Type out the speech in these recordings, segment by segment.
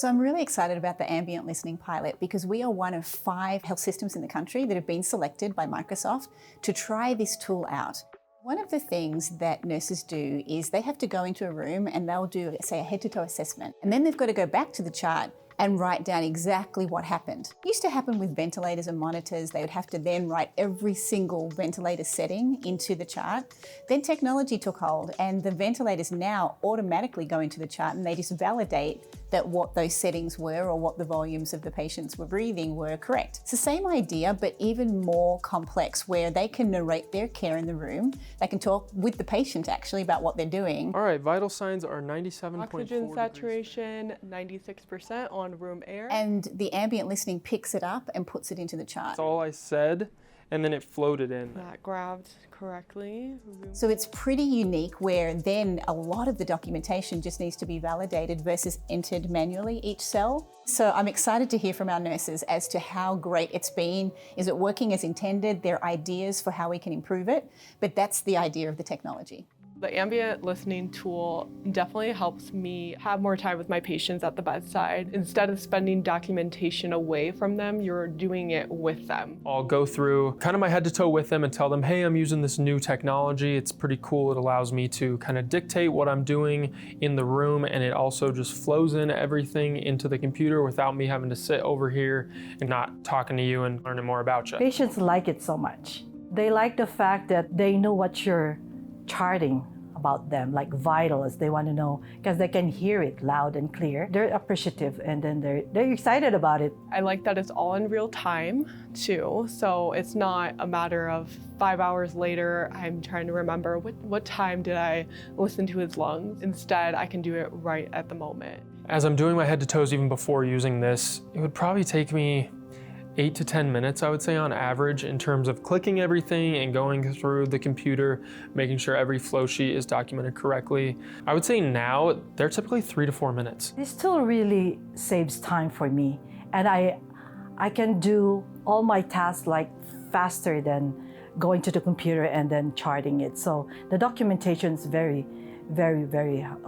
So I'm really excited about the ambient listening pilot because we are one of 5 health systems in the country that have been selected by Microsoft to try this tool out. One of the things that nurses do is they have to go into a room and they'll do, say, a head-to-toe assessment. And then they've got to go back to the chart and write down exactly what happened. It used to happen with ventilators and monitors. They would have to then write every single ventilator setting into the chart. Then technology took hold and the ventilators now automatically go into the chart and they just validate that what those settings were or what the volumes of the patients were breathing were correct. It's the same idea, but even more complex, where they can narrate their care in the room. They can talk with the patient actually about what they're doing. All right, vital signs are 97.4 Oxygen saturation, 96% on room air. And the ambient listening picks it up and puts it into the chart. That's all I said, and then it floated in. That grabbed correctly. So it's pretty unique, where then a lot of the documentation just needs to be validated versus entered manually each cell. So I'm excited to hear from our nurses as to how great it's been. Is it working as intended? Their ideas for how we can improve it, but that's the idea of the technology. The ambient listening tool definitely helps me have more time with my patients at the bedside. Instead of spending documentation away from them, you're doing it with them. I'll go through kind of my head to toe with them and tell them, hey, I'm using this new technology. It's pretty cool. It allows me to kind of dictate what I'm doing in the room, and it also just flows in everything into the computer without me having to sit over here and not talking to you and learning more about you. Patients like it so much. They like the fact that they know what you're charting about them, like vitals. They want to know because they can hear it loud and clear. They're appreciative, and then they're excited about it. I like that it's all in real time too, so it's not a matter of 5 hours later I'm trying to remember what time did I listen to his lungs. Instead, I can do it right at the moment. As I'm doing my head to toes even before using this, it would probably take me 8 to 10 minutes, I would say, on average, in terms of clicking everything and going through the computer, making sure every flow sheet is documented correctly. I would say now they're typically 3 to 4 minutes. This tool really saves time for me, and I can do all my tasks like faster than going to the computer and then charting it. So the documentation is very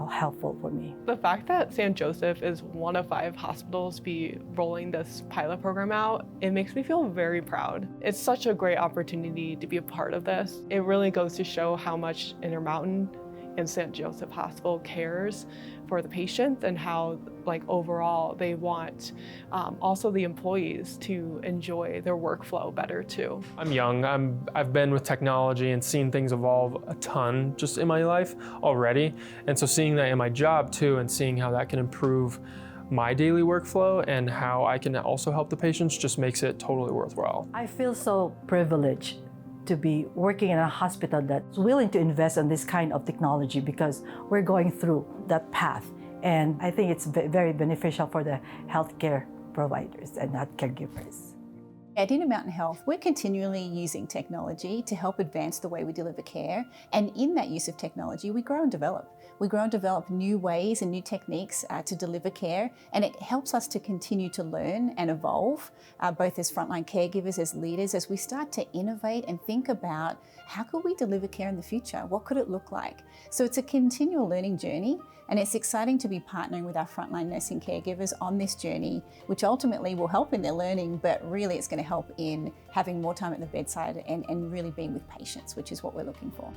helpful for me. The fact that St. Joseph is one of 5 hospitals to be rolling this pilot program out, it makes me feel very proud. It's such a great opportunity to be a part of this. It really goes to show how much Intermountain and St. Joseph Hospital cares for the patients, and how, like, overall they want also the employees to enjoy their workflow better too. I'm young. I've been with technology and seen things evolve a ton just in my life already. And so seeing that in my job too, and seeing how that can improve my daily workflow and how I can also help the patients, just makes it totally worthwhile. I feel so privileged to be working in a hospital that's willing to invest in this kind of technology, because we're going through that path. And I think it's very beneficial for the healthcare providers and not caregivers. At Intermountain Health, we're continually using technology to help advance the way we deliver care. And in that use of technology, we grow and develop. We grow and develop new ways and new techniques to deliver care. And it helps us to continue to learn and evolve, both as frontline caregivers, as leaders, as we start to innovate and think about how could we deliver care in the future? What could it look like? So it's a continual learning journey. And it's exciting to be partnering with our frontline nursing caregivers on this journey, which ultimately will help in their learning, but really it's going to help in having more time at the bedside and really being with patients, which is what we're looking for.